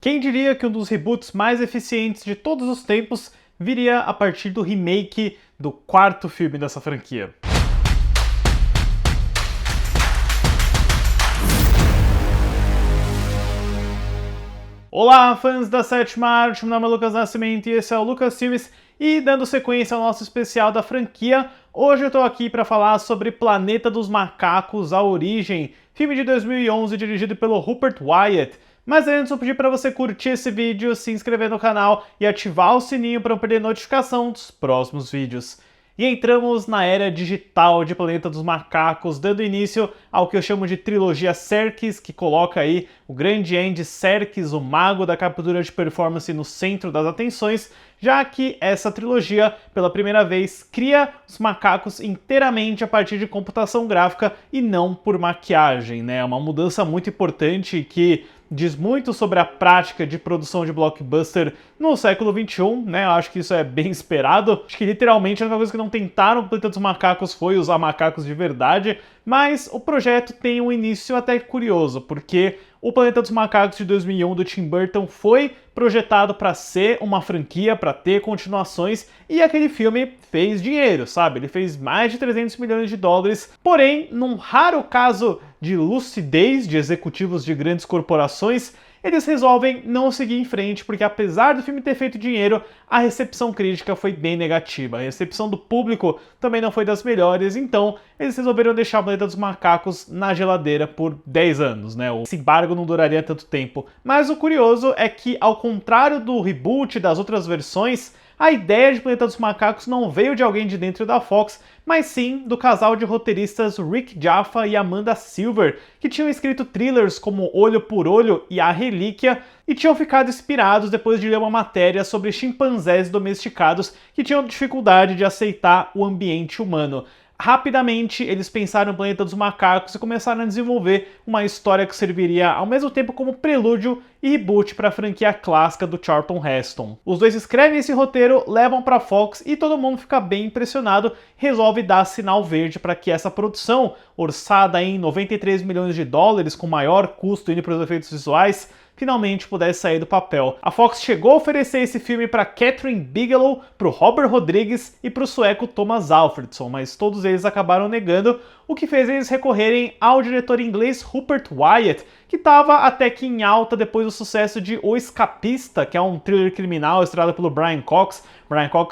Quem diria que um dos reboots mais eficientes de todos os tempos viria a partir do remake do quarto filme dessa franquia? Olá, fãs da sétima arte, meu nome é Lucas Nascimento e esse é o Lucas Filmes. E dando sequência ao nosso especial da franquia, hoje eu tô aqui para falar sobre Planeta dos Macacos: A Origem, filme de 2011 dirigido pelo Rupert Wyatt. Mas antes eu pedi para você curtir esse vídeo, se inscrever no canal e ativar o sininho para não perder notificação dos próximos vídeos. E entramos na era digital de Planeta dos Macacos, dando início ao que eu chamo de trilogia Serkis, que coloca aí o grande Andy Serkis, o mago da captura de performance, no centro das atenções, já que essa trilogia, pela primeira vez, cria os macacos inteiramente a partir de computação gráfica e não por maquiagem, né? É uma mudança muito importante que diz muito sobre a prática de produção de blockbuster no século XXI, né? Eu acho que isso é bem esperado. Acho que literalmente a única coisa que não tentaram no Planeta dos Macacos foi usar macacos de verdade, mas o projeto tem um início até curioso, porque o Planeta dos Macacos de 2001 do Tim Burton foi projetado para ser uma franquia, para ter continuações, e aquele filme fez dinheiro, sabe? Ele fez mais de 300 milhões de dólares, porém, num raro caso de lucidez de executivos de grandes corporações, eles resolvem não seguir em frente, porque apesar do filme ter feito dinheiro, a recepção crítica foi bem negativa. A recepção do público também não foi das melhores, então eles resolveram deixar o Planeta dos Macacos na geladeira por 10 anos, né? Esse embargo não duraria tanto tempo. Mas o curioso é que, ao contrário do reboot das outras versões, a ideia de Planeta dos Macacos não veio de alguém de dentro da Fox, mas sim do casal de roteiristas Rick Jaffa e Amanda Silver, que tinham escrito thrillers como Olho por Olho e A Relíquia, e tinham ficado inspirados depois de ler uma matéria sobre chimpanzés domesticados que tinham dificuldade de aceitar o ambiente humano. Rapidamente, eles pensaram no Planeta dos Macacos e começaram a desenvolver uma história que serviria ao mesmo tempo como prelúdio e reboot para a franquia clássica do Charlton Heston. Os dois escrevem esse roteiro, levam para a Fox e todo mundo fica bem impressionado, resolve dar sinal verde para que essa produção, orçada em 93 milhões de dólares, com maior custo indo para os efeitos visuais, finalmente pudesse sair do papel. A Fox chegou a oferecer esse filme para Catherine Bigelow, para o Robert Rodrigues e para o sueco Thomas Alfredson, mas todos eles acabaram negando, o que fez eles recorrerem ao diretor inglês Rupert Wyatt, que estava até que em alta depois do sucesso de O Escapista, que é um thriller criminal estrelado pelo Brian Cox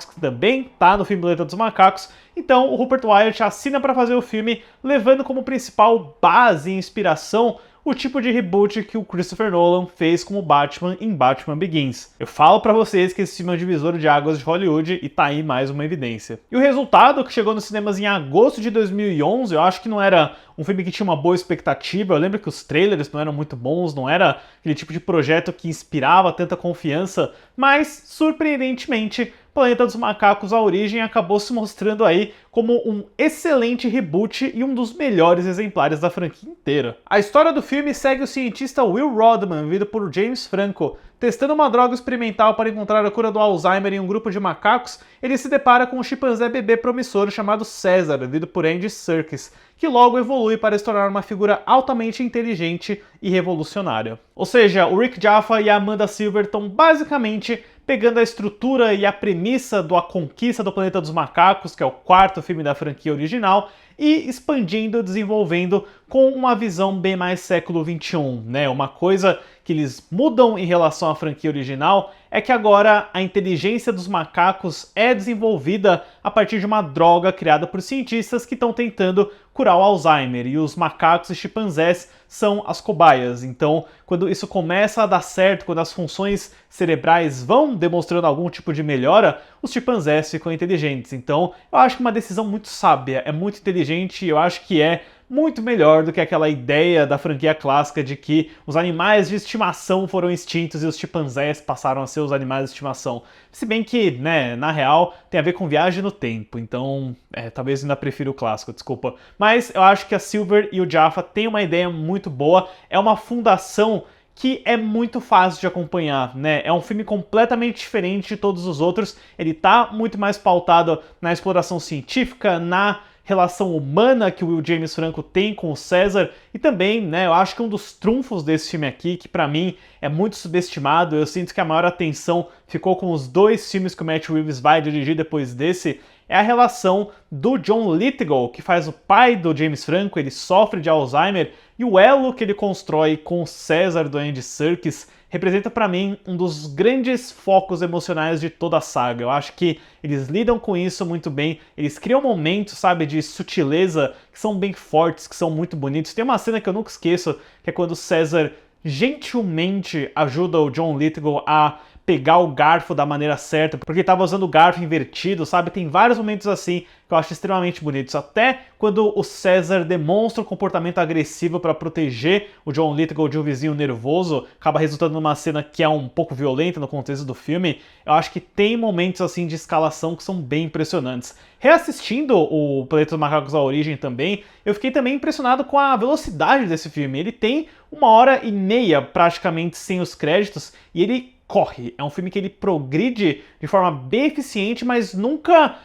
que também está no filme Planeta dos Macacos. Então o Rupert Wyatt assina para fazer o filme, levando como principal base e inspiração o tipo de reboot que o Christopher Nolan fez com o Batman em Batman Begins. Eu falo pra vocês que esse filme é um divisor de águas de Hollywood e tá aí mais uma evidência. E o resultado, que chegou nos cinemas em agosto de 2011, eu acho que não era um filme que tinha uma boa expectativa. Eu lembro que os trailers não eram muito bons, não era aquele tipo de projeto que inspirava tanta confiança, mas, surpreendentemente, Planeta dos Macacos: A Origem acabou se mostrando aí como um excelente reboot e um dos melhores exemplares da franquia inteira. A história do filme segue o cientista Will Rodman, vivido por James Franco. Testando uma droga experimental para encontrar a cura do Alzheimer em um grupo de macacos, ele se depara com um chimpanzé bebê promissor chamado César, vivido por Andy Serkis, que logo evolui para se tornar uma figura altamente inteligente e revolucionária. Ou seja, o Rick Jaffa e a Amanda Silver estão basicamente pegando a estrutura e a premissa A Conquista do Planeta dos Macacos, que é o quarto filme da franquia original, e expandindo, desenvolvendo com uma visão bem mais século XXI, né? Uma coisa que eles mudam em relação à franquia original é que agora a inteligência dos macacos é desenvolvida a partir de uma droga criada por cientistas que estão tentando curar o Alzheimer, e os macacos e chimpanzés são as cobaias. Então, quando isso começa a dar certo, quando as funções cerebrais vão demonstrando algum tipo de melhora, os chimpanzés ficam inteligentes. Então, eu acho que é uma decisão muito sábia, é muito inteligente, e eu acho que é muito melhor do que aquela ideia da franquia clássica de que os animais de estimação foram extintos e os chimpanzés passaram a ser os animais de estimação. Se bem que, né, na real, tem a ver com viagem no tempo, então, talvez ainda prefiro o clássico, desculpa. Mas eu acho que a Silver e o Jaffa têm uma ideia muito boa, é uma fundação que é muito fácil de acompanhar, né? É um filme completamente diferente de todos os outros, ele tá muito mais pautado na exploração científica, na relação humana que o Will James Franco tem com o César, e também, né, eu acho que um dos trunfos desse filme aqui, que pra mim é muito subestimado, eu sinto que a maior atenção ficou com os dois filmes que o Matt Reeves vai dirigir depois desse, é a relação do John Lithgow, que faz o pai do James Franco, ele sofre de Alzheimer, e o elo que ele constrói com o César do Andy Serkis representa pra mim um dos grandes focos emocionais de toda a saga. Eu acho que eles lidam com isso muito bem, eles criam momentos, sabe, de sutileza que são bem fortes, que são muito bonitos. Tem uma cena que eu nunca esqueço, que é quando o César gentilmente ajuda o John Lithgow a pegar o garfo da maneira certa, porque ele estava usando o garfo invertido, sabe? Tem vários momentos assim que eu acho extremamente bonitos. Até quando o César demonstra um comportamento agressivo para proteger o John Lithgow de um vizinho nervoso, acaba resultando numa cena que é um pouco violenta no contexto do filme. Eu acho que tem momentos assim de escalação que são bem impressionantes. Reassistindo o Planeta dos Macacos A Origem também, eu fiquei também impressionado com a velocidade desse filme. Ele tem 1h30 praticamente sem os créditos e ele corre. É um filme que ele progride de forma bem eficiente, mas nunca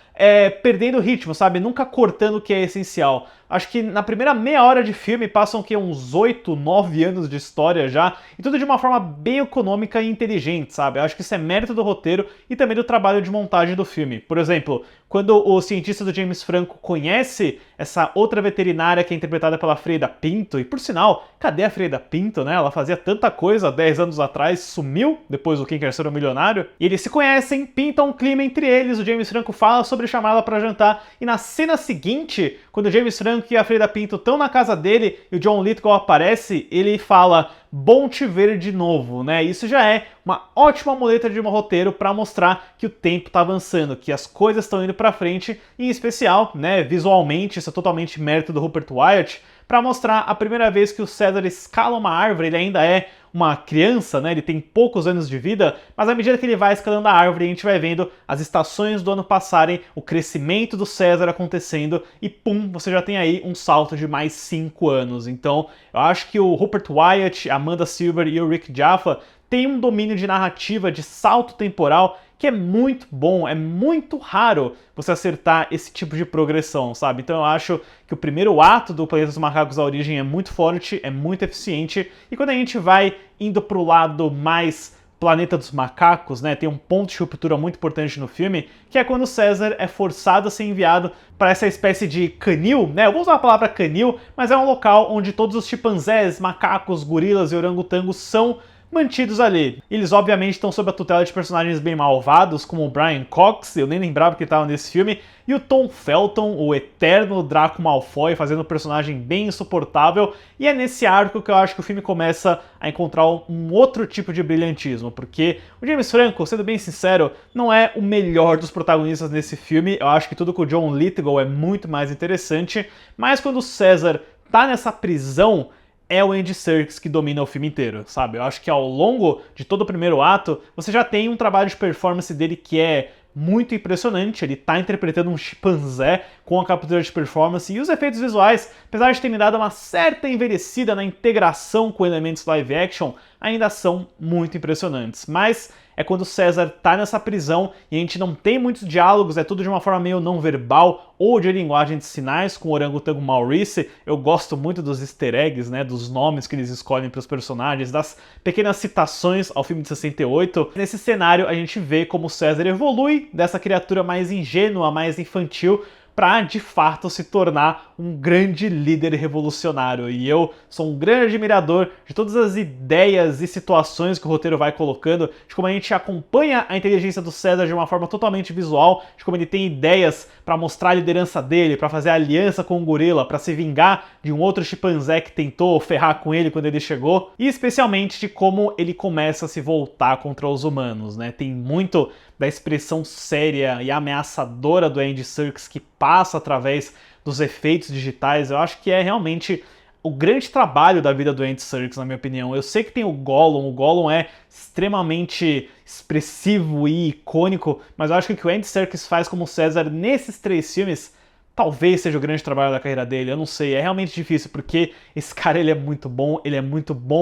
perdendo o ritmo, sabe? Nunca cortando o que é essencial. Acho que na primeira meia hora de filme passam que uns 8, 9 anos de história já, e tudo de uma forma bem econômica e inteligente, sabe? Eu acho que isso é mérito do roteiro e também do trabalho de montagem do filme. Por exemplo, quando o cientista do James Franco conhece essa outra veterinária que é interpretada pela Freida Pinto, e por sinal, cadê a Freida Pinto, né? Ela fazia tanta coisa 10 anos atrás, sumiu depois do Quem Quer Ser um Milionário, e eles se conhecem, pintam um clima entre eles, o James Franco fala sobre chamá-la para jantar, e na cena seguinte, quando o James Franco e a Freida Pinto estão na casa dele e o John Lithgow aparece, ele fala: bom te ver de novo, né? Isso já é uma ótima muleta de um roteiro para mostrar que o tempo está avançando, que as coisas estão indo para frente, e em especial, né, visualmente, isso é totalmente mérito do Rupert Wyatt, para mostrar a primeira vez que o César escala uma árvore. Ele ainda é uma criança, né? Ele tem poucos anos de vida, mas à medida que ele vai escalando a árvore, a gente vai vendo as estações do ano passarem, o crescimento do César acontecendo, e pum, você já tem aí um salto de mais 5 anos. Então, eu acho que o Rupert Wyatt, Amanda Silver e o Rick Jaffa têm um domínio de narrativa, de salto temporal, que é muito bom, é muito raro você acertar esse tipo de progressão, sabe? Então eu acho que o primeiro ato do Planeta dos Macacos A Origem é muito forte, é muito eficiente, e quando a gente vai indo pro lado mais Planeta dos Macacos, né, tem um ponto de ruptura muito importante no filme, que é quando o César é forçado a ser enviado para essa espécie de canil, né? Eu vou usar a palavra canil, mas é um local onde todos os chimpanzés, macacos, gorilas e orangotangos são mantidos ali. Eles obviamente estão sob a tutela de personagens bem malvados, como o Brian Cox, eu nem lembrava que ele estava nesse filme, e o Tom Felton, o eterno Draco Malfoy, fazendo um personagem bem insuportável, e é nesse arco que eu acho que o filme começa a encontrar um outro tipo de brilhantismo, porque o James Franco, sendo bem sincero, não é o melhor dos protagonistas nesse filme. Eu acho que tudo com o John Lithgow é muito mais interessante, mas quando o César tá nessa prisão, é o Andy Serkis que domina o filme inteiro, sabe? Eu acho que ao longo de todo o primeiro ato, você já tem um trabalho de performance dele que é muito impressionante. Ele tá interpretando um chimpanzé com a captura de performance, e os efeitos visuais, apesar de terem dado uma certa envelhecida na integração com elementos live action, ainda são muito impressionantes. Mas é quando o César tá nessa prisão e a gente não tem muitos diálogos, é tudo de uma forma meio não verbal ou de linguagem de sinais, com o orangotango Maurice. Eu gosto muito dos easter eggs, né, dos nomes que eles escolhem para os personagens, das pequenas citações ao filme de 68. Nesse cenário a gente vê como o César evolui dessa criatura mais ingênua, mais infantil, para de fato se tornar um grande líder revolucionário. E eu sou um grande admirador de todas as ideias e situações que o roteiro vai colocando, de como a gente acompanha a inteligência do César de uma forma totalmente visual, de como ele tem ideias para mostrar a liderança dele, para fazer aliança com o gorila, para se vingar de um outro chimpanzé que tentou ferrar com ele quando ele chegou, e especialmente de como ele começa a se voltar contra os humanos, né? Tem muito da expressão séria e ameaçadora do Andy Serkis que passa através dos efeitos digitais. Eu acho que é realmente o grande trabalho da vida do Andy Serkis, na minha opinião. Eu sei que tem o Gollum é extremamente expressivo e icônico, mas eu acho que o que o Andy Serkis faz como César nesses 3 filmes talvez seja o grande trabalho da carreira dele, eu não sei, é realmente difícil, porque esse cara ele é muito bom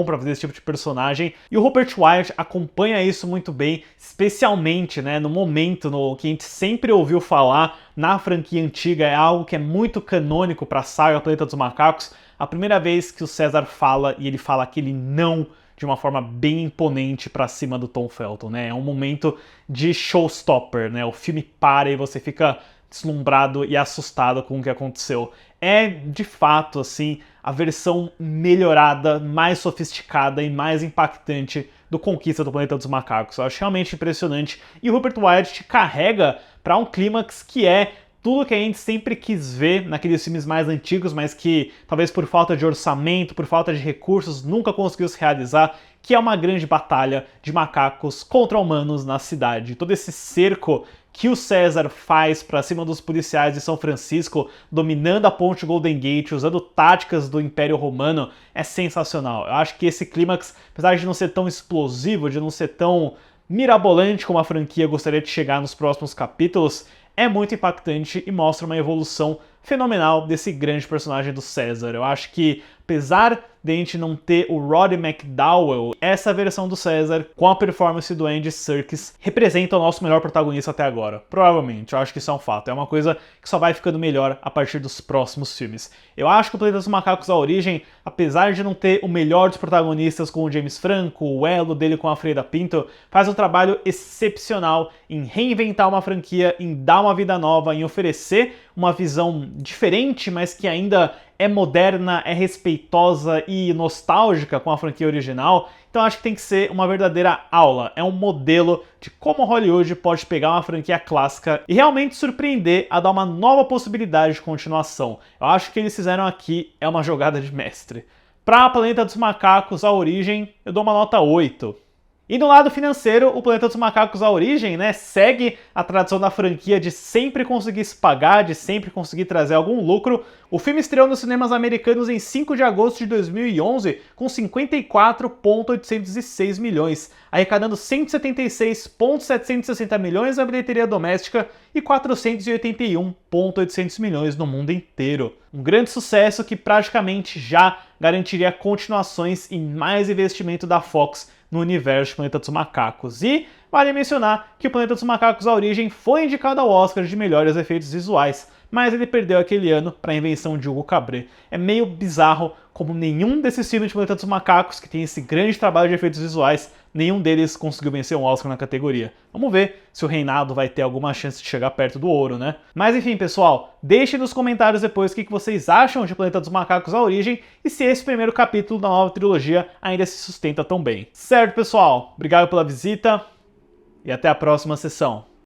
pra fazer esse tipo de personagem, e o Rupert Wyatt acompanha isso muito bem, especialmente, né, no momento no que a gente sempre ouviu falar na franquia antiga, é algo que é muito canônico pra saga Planeta dos Macacos, a primeira vez que o César fala, e ele fala aquele não de uma forma bem imponente pra cima do Tom Felton, né, é um momento de showstopper, né, o filme para e você fica deslumbrado e assustado com o que aconteceu. É, de fato, assim, a versão melhorada, mais sofisticada e mais impactante do Conquista do Planeta dos Macacos. Eu acho realmente impressionante. E o Rupert Wyatt te carrega para um clímax que é tudo que a gente sempre quis ver naqueles filmes mais antigos, mas que talvez por falta de orçamento, por falta de recursos, nunca conseguiu se realizar, que é uma grande batalha de macacos contra humanos na cidade. Todo esse cerco que o César faz para cima dos policiais de São Francisco, dominando a ponte Golden Gate, usando táticas do Império Romano, é sensacional. Eu acho que esse clímax, apesar de não ser tão explosivo, de não ser tão mirabolante como a franquia gostaria de chegar nos próximos capítulos, é muito impactante e mostra uma evolução fenomenal desse grande personagem do César. Eu acho que, apesar de a gente não ter o Roddy McDowell, essa versão do César, com a performance do Andy Serkis, representa o nosso melhor protagonista até agora. Provavelmente, eu acho que isso é um fato. É uma coisa que só vai ficando melhor a partir dos próximos filmes. Eu acho que o Planeta dos Macacos A Origem, apesar de não ter o melhor dos protagonistas com o James Franco, o elo dele com a Freida Pinto, faz um trabalho excepcional em reinventar uma franquia, em dar uma vida nova, em oferecer uma visão diferente, mas que ainda é moderna, é respeitosa e nostálgica com a franquia original. Então acho que tem que ser uma verdadeira aula, é um modelo de como Hollywood pode pegar uma franquia clássica e realmente surpreender a dar uma nova possibilidade de continuação. Eu acho que o que eles fizeram aqui é uma jogada de mestre. Para Planeta dos Macacos, A Origem, eu dou uma nota 8. E no lado financeiro, o Planeta dos Macacos A Origem, né, segue a tradição da franquia de sempre conseguir se pagar, de sempre conseguir trazer algum lucro. O filme estreou nos cinemas americanos em 5 de agosto de 2011 com 54,806 milhões, arrecadando 176,760 milhões na bilheteria doméstica e 481,800 milhões no mundo inteiro. Um grande sucesso que praticamente já garantiria continuações e mais investimento da Fox no universo de Planeta dos Macacos. E vale mencionar que o Planeta dos Macacos A Origem foi indicado ao Oscar de melhores efeitos visuais, mas ele perdeu aquele ano para a invenção de Hugo Cabret. É meio bizarro como nenhum desses filmes de Planeta dos Macacos, que tem esse grande trabalho de efeitos visuais, nenhum deles conseguiu vencer um Oscar na categoria. Vamos ver se o Reinado vai ter alguma chance de chegar perto do ouro, né? Mas enfim, pessoal, deixem nos comentários depois o que vocês acham de Planeta dos Macacos A Origem e se esse primeiro capítulo da nova trilogia ainda se sustenta tão bem. Certo, pessoal? Obrigado pela visita e até a próxima sessão.